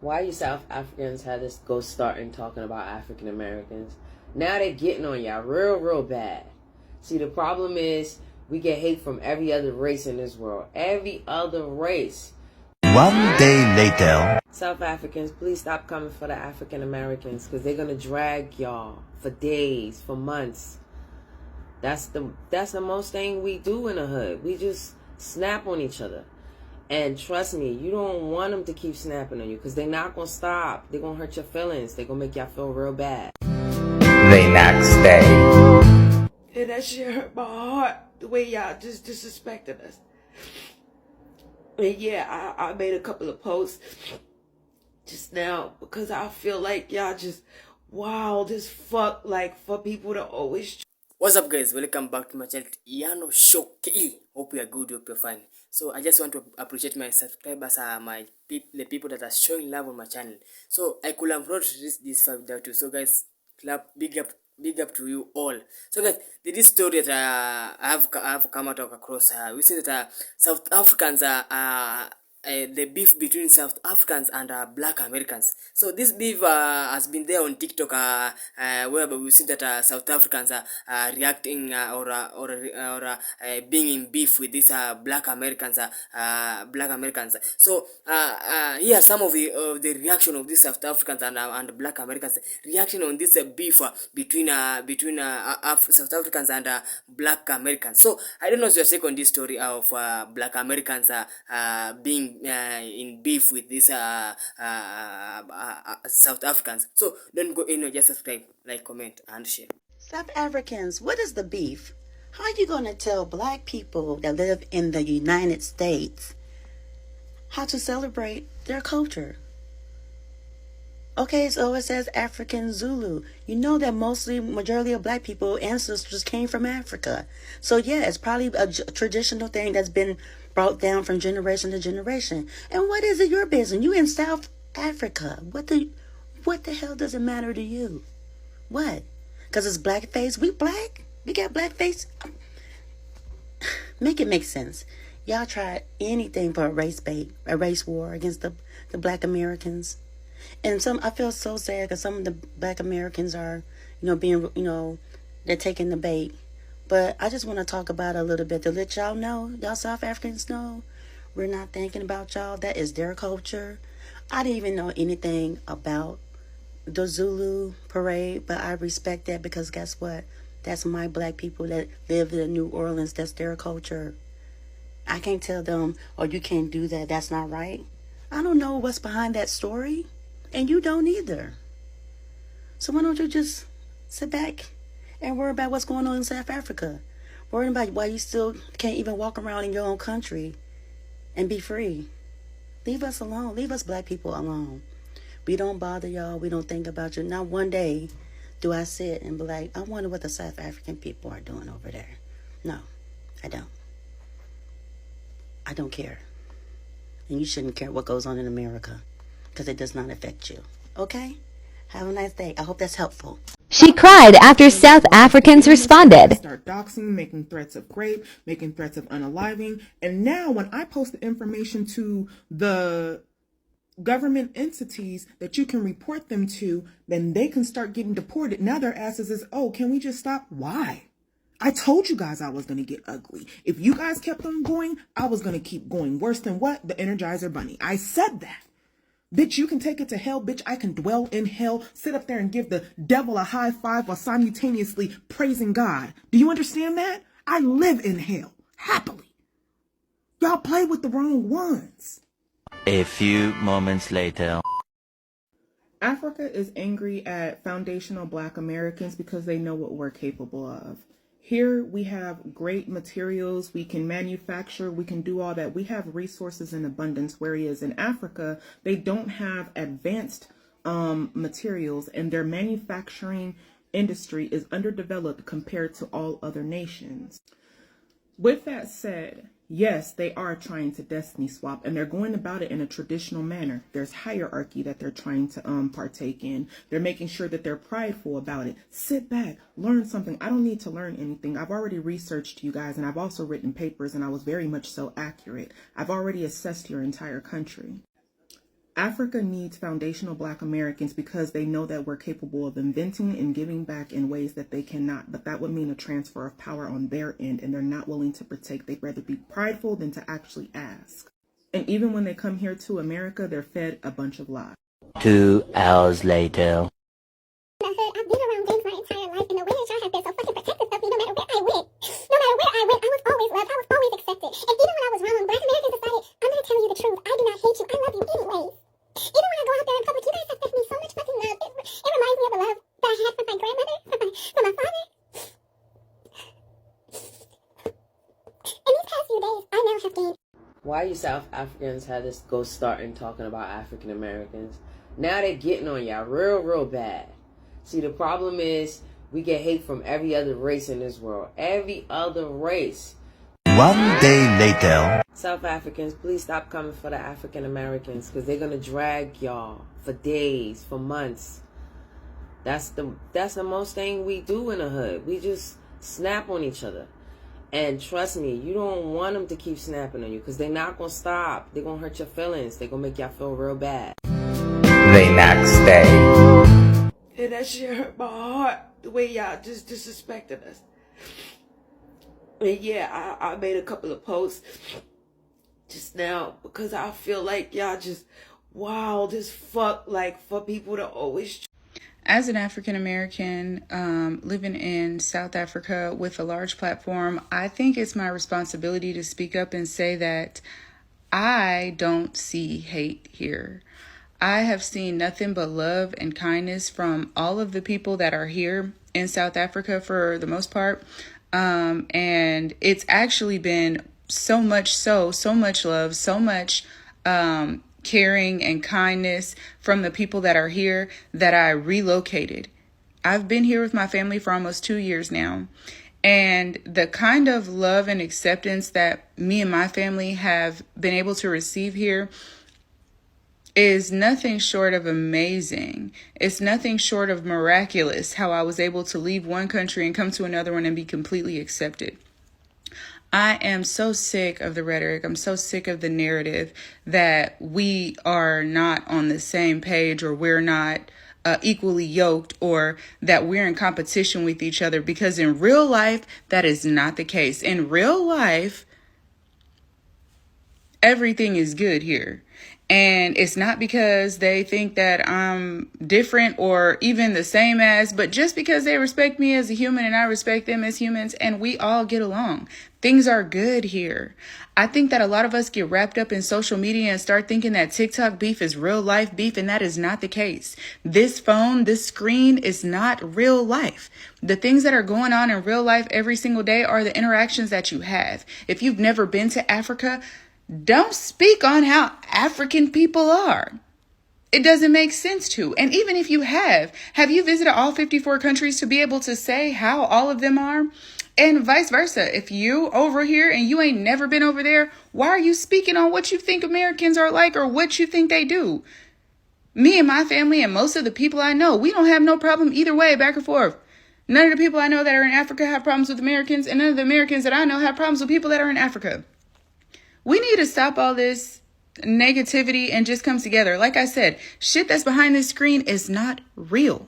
Why you South Africans had this go starting talking about African Americans? Now they're getting on y'all real bad. See, the problem is we get hate from every other race in this world. Every other race. One day later. South Africans, please stop coming for the African Americans, because they're gonna drag y'all for days, for months. That's the most thing we do in the hood. We just snap on each other. And trust me, you don't want them to keep snapping on you, because they're not going to stop. They're going to hurt your feelings. They're going to make y'all feel real bad. The next day. And that shit hurt my heart, the way y'all just disrespected us. And yeah, I made a couple of posts just now because I feel like y'all just wild as fuck, like for people to always... What's up guys, welcome back to my channel Yano Show KE. Hope you are good, hope you're fine. So I just want to appreciate my subscribers, the people that are showing love on my channel. So I could have not reached this far without you. So guys, big up to you all. So guys, this story that I have come out across, we see that South Africans are the beef between South Africans and Black Americans. So this beef has been there on TikTok, where we see that South Africans are reacting or being in beef with these Black Americans. So here are some of the reaction of these South Africans and Black Americans reaction on this beef between South Africans and Black Americans. So I don't know your take on this story of Black Americans being in beef with these South Africans. So don't go in, just subscribe, like, comment and share. South Africans, what is the beef? How are you going to tell black people that live in the United States how to celebrate their culture? Okay, so it says African Zulu. You know that majority of black people ancestors came from Africa. So yeah, it's probably a traditional thing that's been brought down from generation to generation. And what is it your business? You in South Africa. What the hell does it matter to you? What? Because it's blackface? We black? We got blackface? Make it make sense. Y'all tried anything for a race war against the Black Americans. And I feel so sad because some of the Black Americans are, they're taking the bait. But I just want to talk about it a little bit to let y'all know, y'all South Africans know, we're not thinking about y'all. That is their culture. I didn't even know anything about the Zulu Parade, but I respect that because guess what? That's my black people that live in New Orleans. That's their culture. I can't tell them, oh, you can't do that. That's not right. I don't know what's behind that story. And you don't either. So why don't you just sit back and worry about what's going on in South Africa? Worry about why you still can't even walk around in your own country and be free. Leave us alone. Leave us black people alone. We don't bother y'all. We don't think about you. Not one day do I sit and be like, I wonder what the South African people are doing over there. No, I don't. I don't care. And you shouldn't care what goes on in America, because it does not affect you. Okay? Have a nice day. I hope that's helpful. She cried after South Africans responded. Start doxing, making threats of rape, making threats of unaliving. And now when I post the information to the government entities that you can report them to, then they can start getting deported. Now their asses is, oh, can we just stop? Why? I told you guys I was going to get ugly. If you guys kept on going, I was going to keep going. Worse than what? The Energizer Bunny. I said that. Bitch, you can take it to hell. Bitch, I can dwell in hell, sit up there and give the devil a high five while simultaneously praising God. Do you understand that? I live in hell, happily. Y'all play with the wrong ones. A few moments later. Africa is angry at foundational Black Americans because they know what we're capable of. Here we have great materials, we can manufacture, we can do all that. We have resources in abundance, whereas in Africa, they don't have advanced materials, and their manufacturing industry is underdeveloped compared to all other nations. With that said, yes, they are trying to destiny swap, and they're going about it in a traditional manner. There's hierarchy that they're trying to partake in. They're making sure that they're prideful about it. Sit back, learn something. I don't need to learn anything. I've already researched you guys, and I've also written papers, and I was very much so accurate. I've already assessed your entire country. Africa needs foundational Black Americans because they know that we're capable of inventing and giving back in ways that they cannot. But that would mean a transfer of power on their end, and they're not willing to partake. They'd rather be prideful than to actually ask. And even when they come here to America, they're fed a bunch of lies. 2 hours later. I've been around them my entire life, and the way that y'all have been so fucking protective of me no matter where I went. No matter where I went, I was always loved, I was always accepted. And even when I was wrong, Black Americans decided, I'm gonna tell you the truth. I do not hate you, I love you anyways. Even when I go out there in public, you guys have given me so much fucking love. It reminds me of the love that I had from my grandmother, from my father. In these past few days, I now have gained. Why you South Africans had this go starting talking about African Americans? Now they're getting on y'all real bad. See, the problem is we get hate from every other race in this world. Every other race. 1 day later. South Africans, please stop coming for the African Americans, because they're going to drag y'all for days, for months. That's the most thing we do in the hood. We just snap on each other. And trust me, you don't want them to keep snapping on you, because they're not going to stop. They're going to hurt your feelings. They're going to make y'all feel real bad. The next day. And that shit hurt my heart, the way y'all just disrespected us. And yeah, I made a couple of posts just now because I feel like y'all just wild as fuck, like for people to always. As an African American living in South Africa with a large platform, I think it's my responsibility to speak up and say that I don't see hate here. I have seen nothing but love and kindness from all of the people that are here in South Africa for the most part. And it's actually been so much love, so much caring and kindness from the people that are here that I relocated. I've been here with my family for almost 2 years now. And the kind of love and acceptance that me and my family have been able to receive here is nothing short of amazing. It's nothing short of miraculous how I was able to leave one country and come to another one and be completely accepted. I am so sick of the rhetoric. I'm so sick of the narrative that we are not on the same page, or we're not equally yoked, or that we're in competition with each other, because in real life, that is not the case. In real life, everything is good here. And it's not because they think that I'm different or even the same as, but just because they respect me as a human and I respect them as humans, and we all get along. Things are good here. I think that a lot of us get wrapped up in social media and start thinking that TikTok beef is real life beef, and that is not the case. This phone, this screen is not real life. The things that are going on in real life every single day are the interactions that you have. If you've never been to Africa, don't speak on how African people are. It doesn't make sense to. And even if you have you visited all 54 countries to be able to say how all of them are? And vice versa. If you over here and you ain't never been over there, why are you speaking on what you think Americans are like or what you think they do? Me and my family and most of the people I know, we don't have no problem either way, back and forth. None of the people I know that are in Africa have problems with Americans, and none of the Americans that I know have problems with people that are in Africa. We need to stop all this negativity and just come together. Like I said, shit that's behind this screen is not real.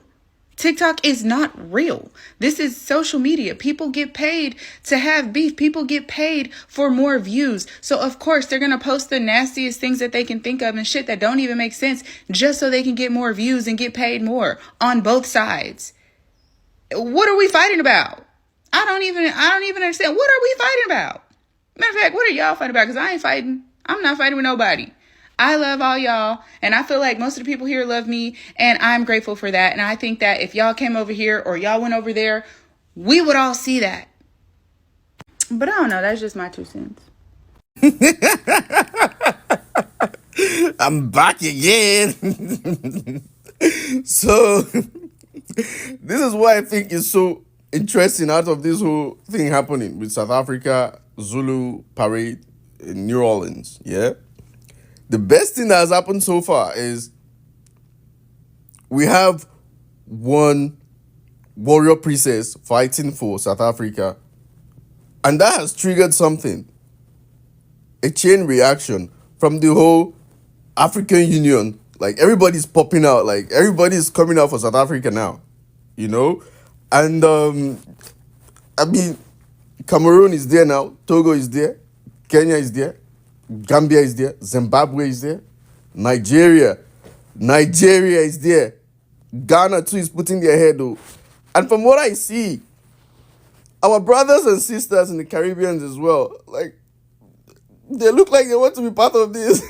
TikTok is not real. This is social media. People get paid to have beef. People get paid for more views. So of course they're going to post the nastiest things that they can think of and shit that don't even make sense just so they can get more views and get paid more on both sides. What are we fighting about? I don't even understand. What are we fighting about? Matter of fact, what are y'all fighting about? Because I ain't fighting. I'm not fighting with nobody. I love all y'all, and I feel like most of the people here love me, and I'm grateful for that. And I think that if y'all came over here or y'all went over there, we would all see that. But I don't know. That's just my 2 cents. I'm back again. So, this is what I think is so interesting out of this whole thing happening with South Africa, Zulu Parade in New Orleans, yeah? The best thing that has happened so far is we have one warrior princess fighting for South Africa, and that has triggered something, a chain reaction from the whole African Union Like everybody's popping out. Like everybody's coming out for South Africa now, you know, and I mean, Cameroon is there now. Togo is there. Kenya is there. Gambia is there. Zimbabwe is there. Nigeria is there. Ghana too is putting their head though. And from what I see, our brothers and sisters in the Caribbean as well, like they look like they want to be part of this.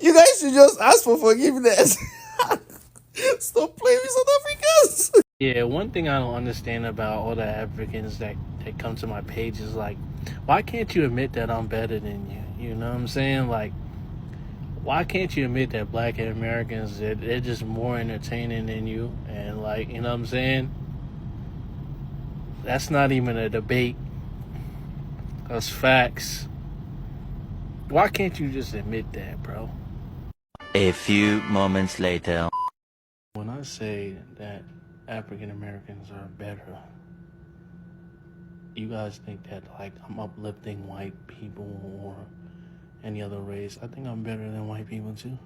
You guys should just ask for forgiveness. Stop playing with South Africans. Yeah, one thing I don't understand about all the Africans that come to my page is like, why can't you admit that I'm better than you? You know what I'm saying? Like, why can't you admit that Black Americans, they're just more entertaining than you? And like, you know what I'm saying? That's not even a debate. That's facts. Why can't you just admit that, bro? A few moments later. When I say that African Americans are better, you guys think that like I'm uplifting white people or any other race. I think I'm better than white people too.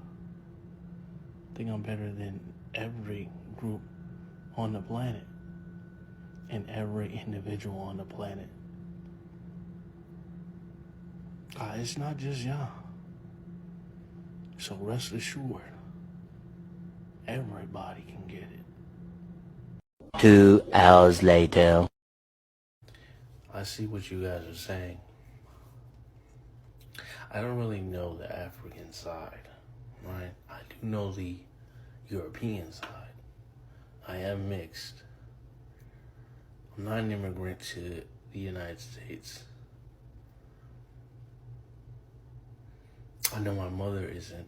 I think I'm better than every group on the planet and every individual on the planet. It's not just y'all. So rest assured, everybody can get it. 2 hours later. I see what you guys are saying. I don't really know the African side, right? I do know the European side. I am mixed. I'm not an immigrant to the United States. I know my mother isn't.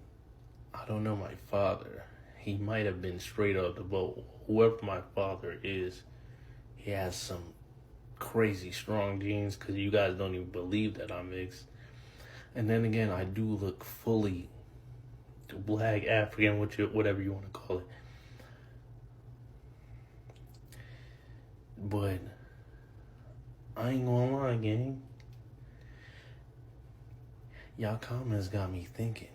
I don't know my father. He might have been straight off the boat. Whoever my father is, he has some crazy strong genes because you guys don't even believe that I'm mixed. And then again, I do look fully Black, African, whatever you want to call it. But I ain't gonna lie, gang. Y'all comments got me thinking.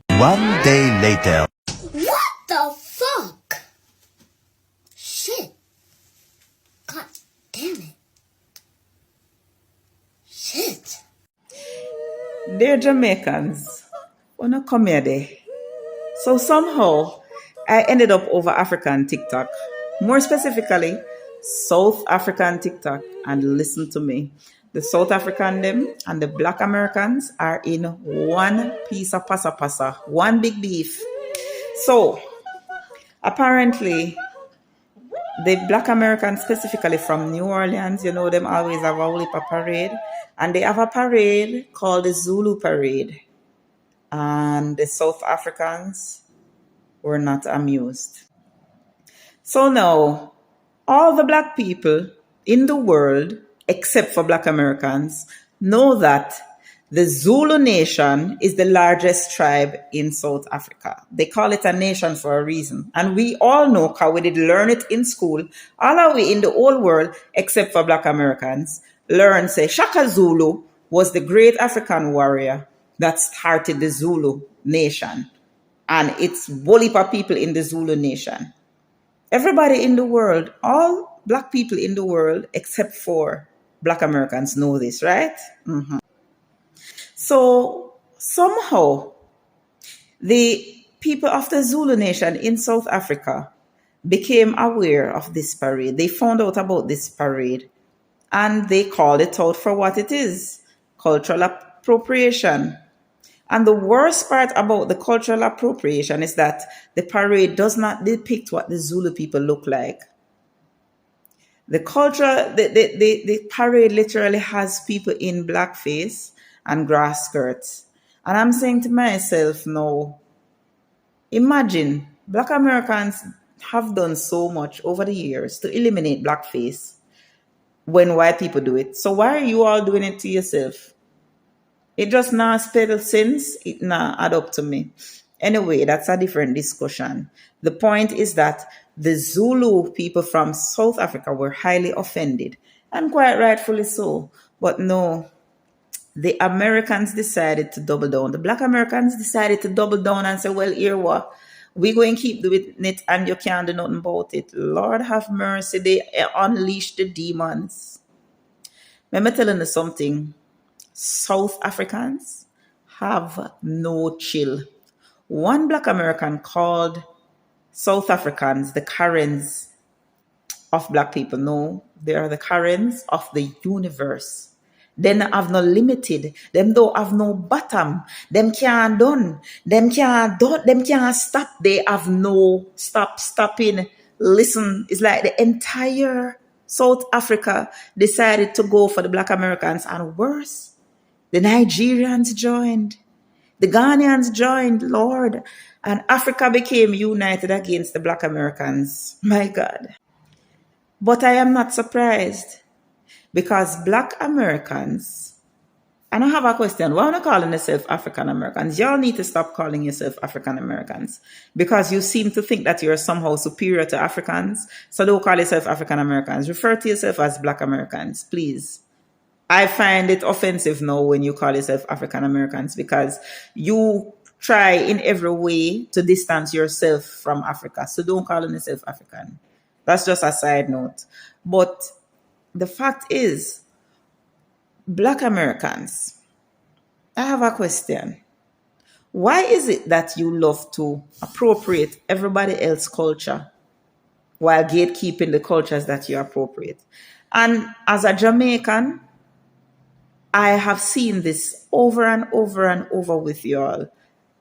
1 day later. What the fuck? Shit. God damn it. Shit. Dear Jamaicans, wanna come here there. So somehow I ended up over African TikTok. More specifically, South African TikTok. And listen to me. The South African them and the Black Americans are in one piece of pasa, one big beef. So apparently the Black Americans, specifically from New Orleans, you know, them always have a whole heap of parade. And they have a parade called the Zulu Parade. And the South Africans were not amused. So now, all the Black people in the world, except for Black Americans, know that the Zulu Nation is the largest tribe in South Africa. They call it a nation for a reason. And we all know, because we did learn it in school, all of we in the whole world, except for Black Americans, learn, say, Shaka Zulu was the great African warrior that started the Zulu Nation. And it's whole heap of people in the Zulu Nation. Everybody in the world, all Black people in the world, except for Black Americans, know this, right? Mm-hmm. So somehow, the people of the Zulu Nation in South Africa became aware of this parade. They found out about this parade and they called it out for what it is, cultural appropriation. And the worst part about the cultural appropriation is that the parade does not depict what the Zulu people look like. The parade literally has people in blackface and grass skirts. And I'm saying to myself now, imagine, Black Americans have done so much over the years to eliminate blackface when white people do it. So why are you all doing it to yourself? It just not spell sense. It not add up to me. Anyway, that's a different discussion. The point is that the Zulu people from South Africa were highly offended, and quite rightfully so. But no, the Americans decided to double down. The black Americans decided to double down and say, well, here what? We going to keep doing it and you can't do nothing about it. Lord have mercy. They unleashed the demons. Let me tell you something. South Africans have no chill. One black American called South Africans the Karens of black people. No, they are the Karens of the universe. Them have no limited. Them don't have no bottom. Them can't done. Them can't stop. They have no stopping. Listen, it's like the entire South Africa decided to go for the black Americans, and worse, the Nigerians joined. The Ghanaians joined, Lord, and Africa became united against the black Americans. My God. But I am not surprised, because black Americans, and I have a question, why are you calling yourself African Americans? Y'all need to stop calling yourself African Americans, because you seem to think that you're somehow superior to Africans. So don't call yourself African Americans. Refer to yourself as black Americans, please. I find it offensive now when you call yourself African Americans, because you try in every way to distance yourself from Africa. So don't call yourself African. That's just a side note. But the fact is, black Americans, I have a question. Why is it that you love to appropriate everybody else's culture while gatekeeping the cultures that you appropriate? And as a Jamaican, I have seen this over and over and over with y'all.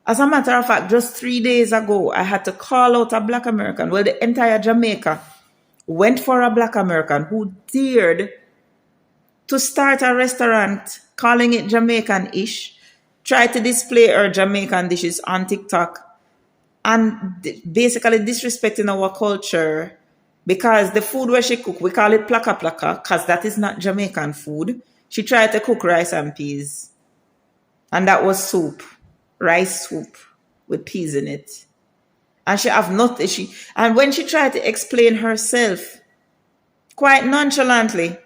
As a matter of fact, just 3 days ago, I had to call out a black American. Well, the entire Jamaica went for a black American who dared to start a restaurant calling it Jamaican-ish, try to display her Jamaican dishes on TikTok, and basically disrespecting our culture, because the food where she cook, we call it plaka plaka, because that is not Jamaican food. She tried to cook rice and peas, and that was soup, rice soup with peas in it. And she have not, and when she tried to explain herself, quite nonchalantly,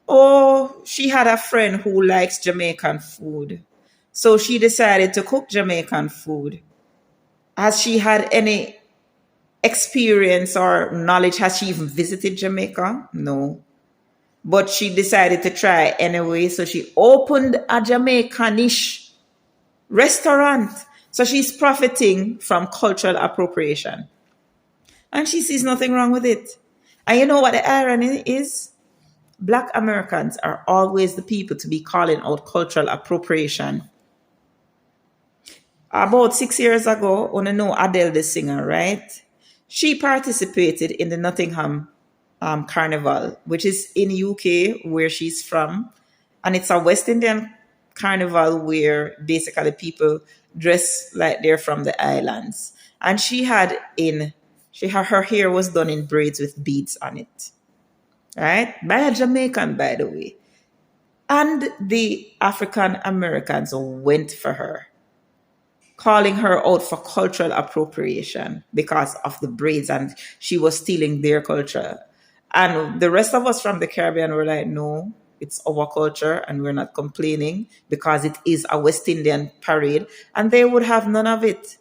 oh, she had a friend who likes Jamaican food, so she decided to cook Jamaican food. Has she had any experience or knowledge? Has she even visited Jamaica? No. But she decided to try anyway, so she opened a Jamaican-ish restaurant. So she's profiting from cultural appropriation. And she sees nothing wrong with it. And you know what the irony is? Black Americans are always the people to be calling out cultural appropriation. About 6 years ago, you know Adele the singer, right? She participated in the Nottingham Carnival, which is in UK where she's from. And it's a West Indian carnival where basically people dress like they're from the islands. And her hair was done in braids with beads on it. Right? By a Jamaican, by the way. And the African Americans went for her, calling her out for cultural appropriation because of the braids, and she was stealing their culture. And the rest of us from the Caribbean were like, no, it's our culture and we're not complaining because it is a West Indian parade. And they would have none of it.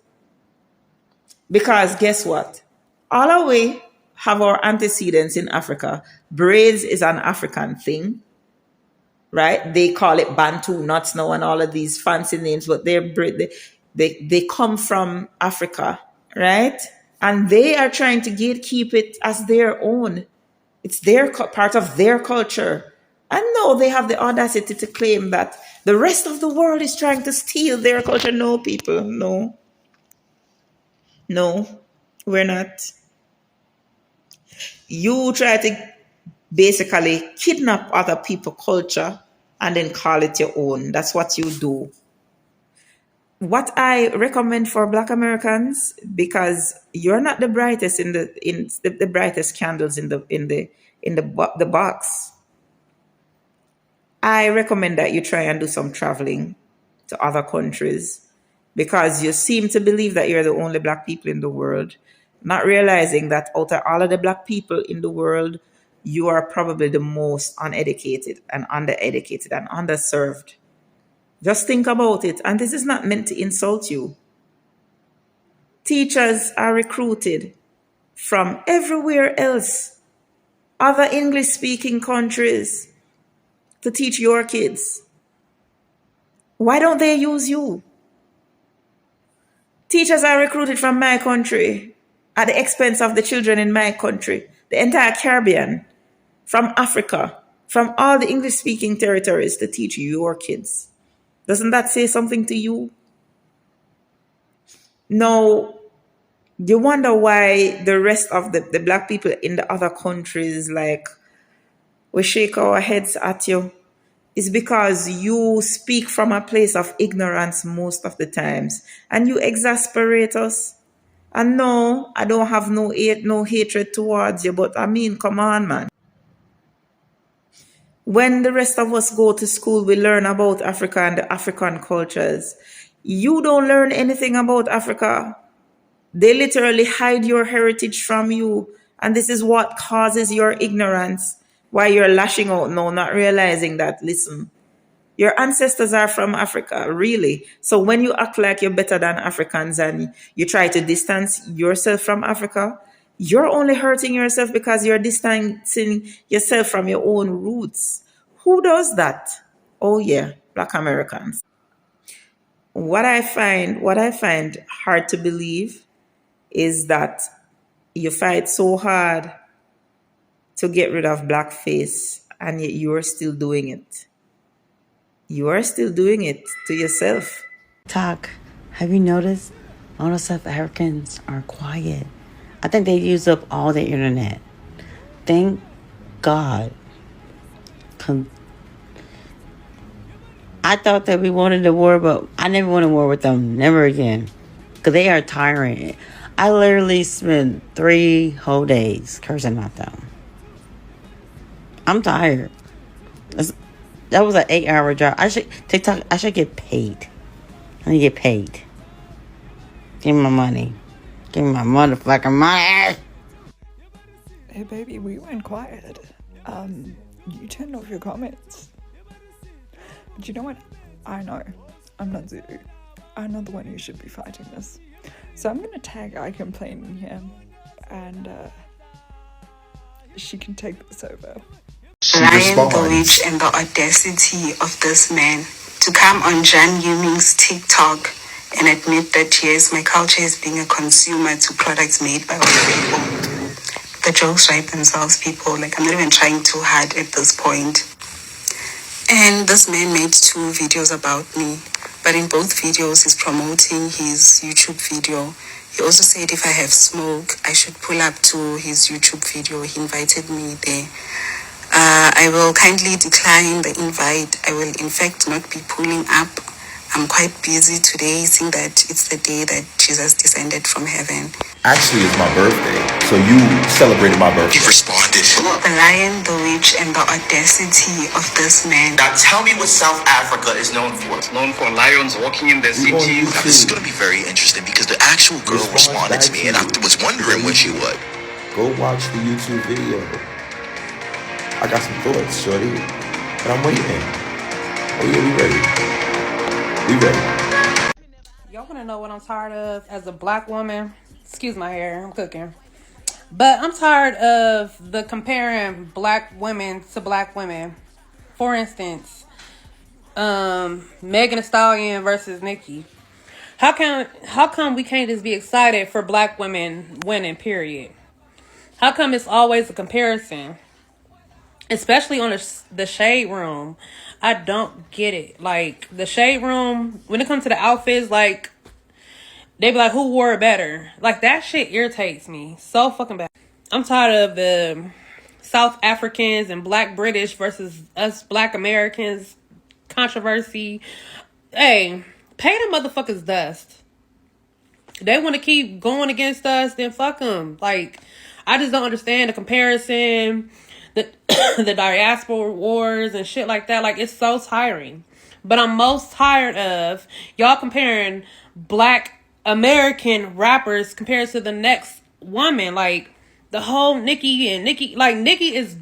Because guess what? All we have our antecedents in Africa. Braids is an African thing, right? They call it Bantu knots now and all of these fancy names, but they come from Africa, right? And they are trying to gatekeep it as their own. It's their part of their culture. And no, they have the audacity to claim that the rest of the world is trying to steal their culture. No, people, no. No, we're not. You try to basically kidnap other people's culture and then call it your own. That's what you do. What I recommend for Black Americans, because you're not the brightest in the brightest candles in the box, I recommend that you try and do some traveling to other countries, because you seem to believe that you're the only Black people in the world, not realizing that out of all of the Black people in the world, you are probably the most uneducated and undereducated and underserved. Just think about it. And this is not meant to insult you. Teachers are recruited from everywhere else, other English speaking countries, to teach your kids. Why don't they use you? Teachers are recruited from my country at the expense of the children in my country, the entire Caribbean, from Africa, from all the English speaking territories to teach your kids. Doesn't that say something to you? No. You wonder why the rest of the black people in the other countries, like, we shake our heads at you. It's because you speak from a place of ignorance most of the times, and you exasperate us. And no, I don't have no hatred towards you, but I mean, come on, man. When the rest of us go to school, we learn about Africa and the African cultures. You don't learn anything about Africa. They literally hide your heritage from you. And this is what causes your ignorance. Why you're lashing out now, not realizing that, listen, your ancestors are from Africa, really. So when you act like you're better than Africans and you try to distance yourself from Africa, you're only hurting yourself because you're distancing yourself from your own roots. Who does that? Oh yeah, Black Americans. What I find hard to believe is that you fight so hard to get rid of blackface and yet you are still doing it. You are still doing it to yourself. Talk. Have you noticed all the South Africans are quiet? I think they use up all the internet. Thank God. I thought that we wanted a war, but I never want a war with them. Never again. Because they are tyrant. I literally spent 3 whole days cursing at them. I'm tired. That was an 8-hour job. I should get paid. I need to get paid. Give me my money. Give me my motherfucking money. Hey baby, we went quiet. You turned off your comments. But you know what? I know. I'm not Zulu. I'm not the one who should be fighting this. So I'm gonna tag I Complain in here, and she can take this over. Ryan the Witch and the audacity of this man to come on Jan Yuming's TikTok and admit that yes, my culture is being a consumer to products made by other people. The jokes write themselves, people. Like, I'm not even trying too hard at this point. And this man made 2 videos about me, but in both videos he's promoting his YouTube video. He also said if I have smoke, I should pull up to his YouTube video. He invited me there. I will kindly decline the invite. I will in fact not be pulling up. I'm quite busy today, seeing that it's the day that Jesus descended from heaven. Actually, it's my birthday, so you celebrated my birthday. He responded. The lion, the witch, and the audacity of this man. Now tell me what South Africa is known for. It's known for lions walking in their cities. Now, this is going to be very interesting because the actual girl responded to me and I was wondering what she would. Go watch the YouTube video. I got some thoughts, shorty, but I'm waiting. Oh yeah, we ready. We ready. Y'all want to know what I'm tired of as a black woman? Excuse my hair, I'm cooking. But I'm tired of the comparing black women to black women. For instance, Megan Thee Stallion versus Nicki. How come we can't just be excited for black women winning, period? How come it's always a comparison? Especially on the Shade Room. I don't get it. Like, the Shade Room, when it comes to the outfits, like, they be like, who wore it better? Like, that shit irritates me so fucking bad. I'm tired of the South Africans and black British versus us black Americans controversy. Hey, pay them motherfuckers dust. They want to keep going against us, then fuck them. Like, I just don't understand the comparison, the diaspora wars and shit like that. Like, it's so tiring. But I'm most tired of y'all comparing black American rappers compared to the next woman. Like, the whole Nicki, like Nicki is,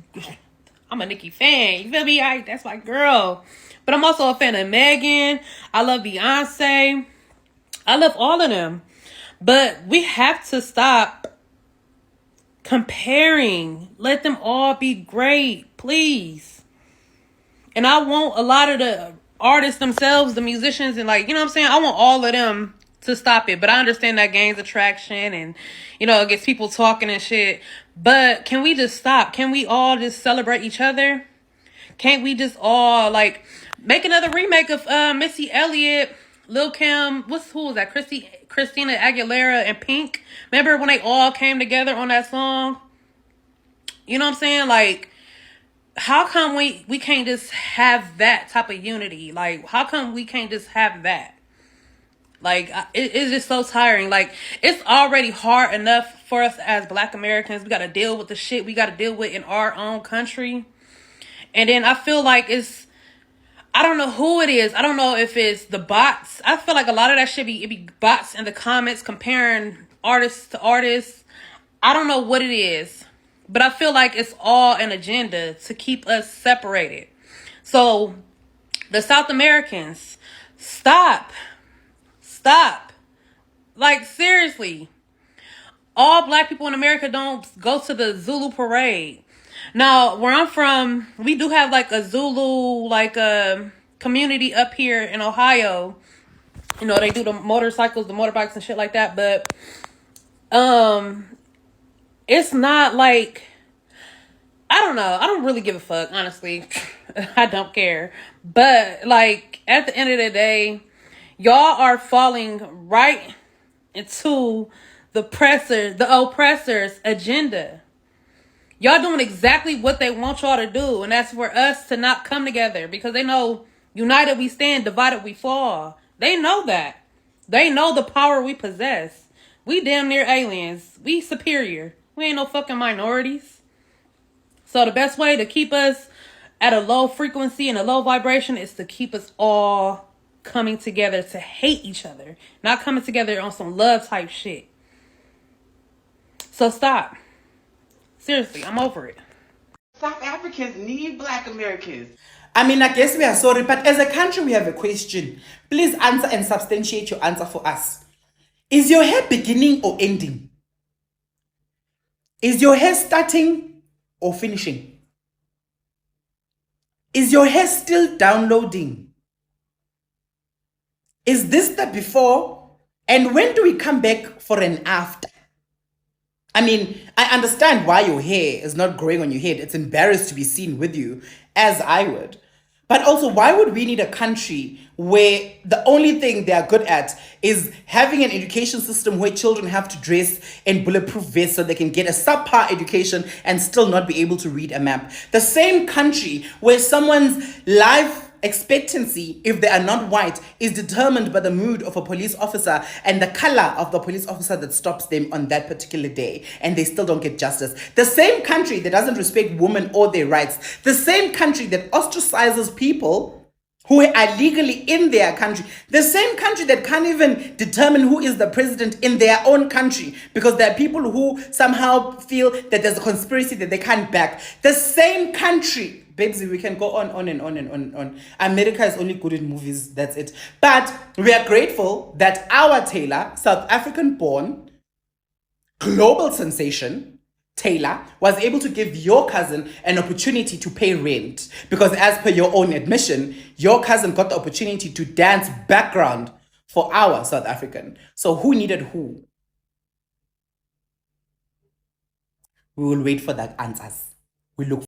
I'm a Nicki fan. You feel me? That's my girl. But I'm also a fan of Megan. I love Beyonce. I love all of them. But we have to stop comparing. Let them all be great, please. And I want a lot of the artists themselves, the musicians, and like, you know what I'm saying? I want all of them to stop it. But I understand that gains attraction and, you know, it gets people talking and shit. But can we just stop? Can we all just celebrate each other? Can't we just all like make another remake of Missy Elliott, Lil Kim, who was that? Christina Aguilera and Pink. Remember when they all came together on that song? You know what I'm saying? Like, how come we can't just have that type of unity? Like, how come we can't just have that? Like, it's just so tiring. Like, it's already hard enough for us as Black Americans. We got to deal with the shit we got to deal with in our own country. And then I feel like I don't know who it is. I don't know if it's the bots. I feel like a lot of that shit it be bots in the comments comparing artists to artists. I don't know what it is. But I feel like it's all an agenda to keep us separated. So, the South Americans, stop. Stop. Like, seriously. All Black people in America don't go to the Zulu Parade. Now, where I'm from, we do have like a Zulu, like a community up here in Ohio. You know, they do the motorcycles, the motorbikes and shit like that. But, it's not like, I don't know. I don't really give a fuck, honestly. I don't care. But, like, at the end of the day, y'all are falling right into the oppressor's agenda. Y'all doing exactly what they want y'all to do. And that's for us to not come together. Because they know, united we stand, divided we fall. They know that. They know the power we possess. We damn near aliens. We superior. We ain't no fucking minorities. So the best way to keep us at a low frequency and a low vibration is to keep us all coming together to hate each other. Not coming together on some love type shit. So stop. Seriously, I'm over it. South Africans need Black Americans. I mean, I guess we are sorry, but as a country, we have a question. Please answer and substantiate your answer for us. Is your hair beginning or ending? Is your hair starting or finishing? Is your hair still downloading? Is this the before? And when do we come back for an after? I mean, I understand why your hair is not growing on your head. It's embarrassed to be seen with you, as I would. But also, why would we need a country where the only thing they are good at is having an education system where children have to dress in bulletproof vests so they can get a subpar education and still not be able to read a map? The same country where someone's life expectancy, if they are not white, is determined by the mood of a police officer and the color of the police officer that stops them on that particular day, and they still don't get justice. The same country that doesn't respect women or their rights. The same country that ostracizes people who are legally in their country. The same country that can't even determine who is the president in their own country because there are people who somehow feel that there's a conspiracy that they can't back. The same country. Babes, we can go on and on and on and on. America is only good in movies, that's it. But we are grateful that our Taylor, South African born, global sensation, Taylor, was able to give your cousin an opportunity to pay rent. Because as per your own admission, your cousin got the opportunity to dance background for our South African. So who needed who? We will wait for that answers. We look